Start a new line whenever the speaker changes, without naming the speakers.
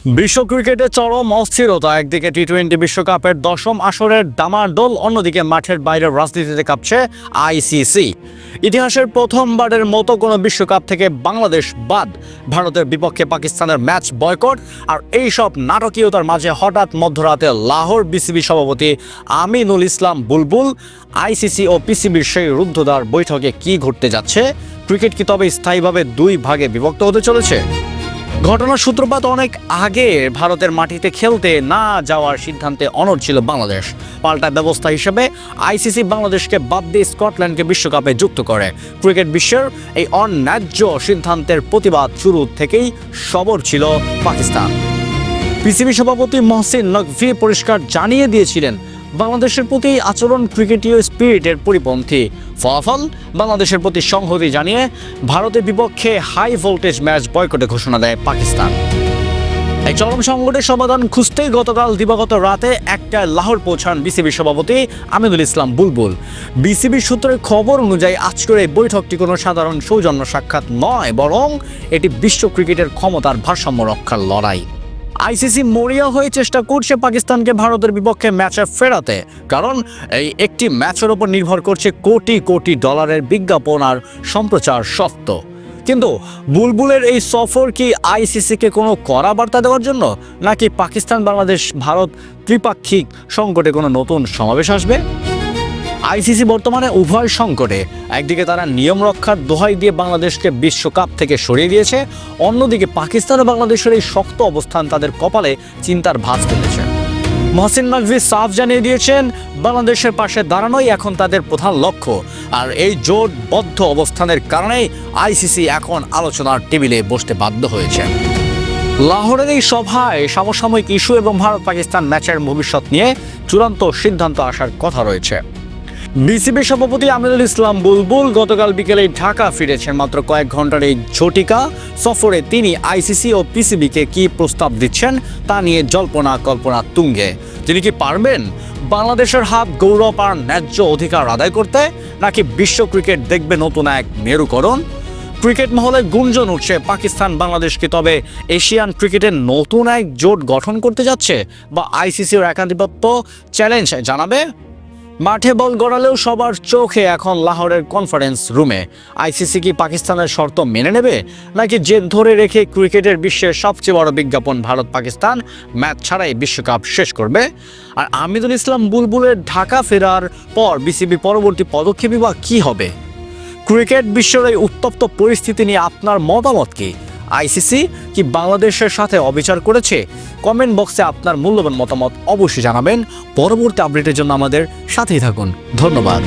বিশ্ব ক্রিকেটে চরম অস্থিরতা। একদিকে টি-20 বিশ্বকাপের 10ম আসরের ডামাডোল, অন্যদিকে মাঠের বাইরের রাজনীতিতে কাঁপছে আইসিসি। ইতিহাসের প্রথমবারের মতো কোনো বিশ্বকাপ থেকে বাংলাদেশ বাদ, ভারতের বিপক্ষে পাকিস্তানের ম্যাচ বয়কট, আর এই সব নাটকীয়তার মাঝে হঠাৎ মধ্যরাতে লাহোর বিসিবি সভাপতি আমিনুল ইসলাম বুলবুল আইসিসি ও পিসিবির সেই রুদ্ধদ্বার বৈঠকে কি ঘটতে যাচ্ছে? ক্রিকেট কি তবে স্থায়ীভাবে দুই ভাগে বিভক্ত হতে চলেছে? ঘটনার সূত্রপাত অনেক আগে ভারতের মাটিতে খেলতে না যাওয়ার সিদ্ধান্তে অনড় ছিল বাংলাদেশ। পাল্টা ব্যবস্থা হিসেবে আইসিসি বাংলাদেশকে বাদ দিয়ে স্কটল্যান্ডকে বিশ্বকাপে যুক্ত করে। ক্রিকেট বিশ্বের এই অন্যায্য সিদ্ধান্তের প্রতিবাদ শুরু থেকেই সবর ছিল পাকিস্তান। পিসিবি সভাপতি মহসিন নকভি পরিষ্কার জানিয়ে দিয়েছিলেন, বাংলাদেশের প্রতি আচরণ ক্রিকেটীয় স্পিরিটের পরিপন্থী। ফলাফল, বাংলাদেশের প্রতি সংহতি জানিয়ে ভারতের বিপক্ষে হাই ভোল্টেজ ম্যাচ বয়কটের ঘোষণা দেয় পাকিস্তান। এই চরম সংকটের সমাধান খুঁজতেই গতকাল দিবাগত রাতে একটা লাহোর পৌঁছান বিসিবি সভাপতি আমিনুল ইসলাম বুলবুল। বিসিবির সূত্রের খবর অনুযায়ী আজকের এই বৈঠকটি কোনো সাধারণ সৌজন্য সাক্ষাৎ নয়, বরং এটি বিশ্ব ক্রিকেটের ক্ষমতার ভারসাম্য রক্ষার লড়াই। আইসিসি মরিয়া হয়ে চেষ্টা করছে পাকিস্তানকে ভারতের বিপক্ষে ম্যাচে ফেরাতে, কারণ এই একটি ম্যাচের উপর নির্ভর করছে কোটি কোটি ডলারের বিজ্ঞাপন আর সম্প্রচার সত্ত্ব। কিন্তু বুলবুলের এই সফর কি আইসিসিকে কোনো কড়া বার্তা দেওয়ার জন্য, নাকি পাকিস্তান বাংলাদেশ ভারত ত্রিপাক্ষিক সংকটে কোনো নতুন সমাবেশ আসবে? আইসিসি বর্তমানে উভয় সংকটে। একদিকে তারা নিয়ম রক্ষার দোহাই দিয়ে বাংলাদেশকে বিশ্বকাপ থেকে সরিয়ে দিয়েছে, অন্যদিকে পাকিস্তান ও বাংলাদেশের এই শক্ত অবস্থান তাদের কপালে চিন্তার ভাঁজ ফেলেছে। মহসিন নকভি সাফ জানিয়ে দিয়েছেন, বাংলাদেশের পাশে দাঁড়ানোই এখন তাদের প্রধান লক্ষ্য, আর এই জোটবদ্ধ অবস্থানের কারণেই আইসিসি এখন আলোচনার টেবিলে বসতে বাধ্য হয়েছে। লাহোরের এই সভায় সমসাময়িক ইস্যু এবং ভারত পাকিস্তান ম্যাচের ভবিষ্যৎ নিয়ে চূড়ান্ত সিদ্ধান্ত আসার কথা রয়েছে। বিসিবি সভাপতি আমিনুল ইসলাম বুলবুল গতকাল বিকেলে ঢাকা ফিরেছেন। মাত্র কয়েক ঘন্টার এই ঝটিকা সফরে তিনি আইসিসি ও পিসিবিকে কি প্রস্তাব দিচ্ছেন তা নিয়ে জল্পনা কল্পনা তুঙ্গে। তিনি কি পারবেন বাংলাদেশের হাত গৌরব আর ন্যায্য অধিকার আদায় করতে, নাকি বিশ্ব ক্রিকেট দেখবে নতুন এক মেরুকরণ? ক্রিকেট মহলে গুঞ্জন উঠছে, পাকিস্তান বাংলাদেশ কি তবে এশিয়ান ক্রিকেটের নতুন এক জোট গঠন করতে যাচ্ছে, বা আইসিসির একাধিপত্য চ্যালেঞ্জ জানাবে? মাঠে বল গড়ালেও সবার চোখে এখন লাহোরের কনফারেন্স রুমে। আইসিসি কি পাকিস্তানের শর্ত মেনে নেবে, নাকি জেদ ধরে রেখে ক্রিকেটের বিশ্বের সবচেয়ে বড় বিজ্ঞাপন ভারত পাকিস্তান ম্যাচ ছাড়াই বিশ্বকাপ শেষ করবে? আর আমিনুল ইসলাম বুলবুলের ঢাকা ফেরার পর বিসিবি পরবর্তী পদক্ষেপই বা কী হবে? ক্রিকেট বিশ্বের এই উত্তপ্ত পরিস্থিতি নিয়ে আপনার মতামত কি? আইসিসি কি বাংলাদেশের সাথে অবিচার করেছে? কমেন্ট বক্সে আপনার মূল্যবান মতামত অবশ্যই জানাবেন। পরবর্তী আপডেটের জন্য আমাদের সাথেই থাকুন। ধন্যবাদ।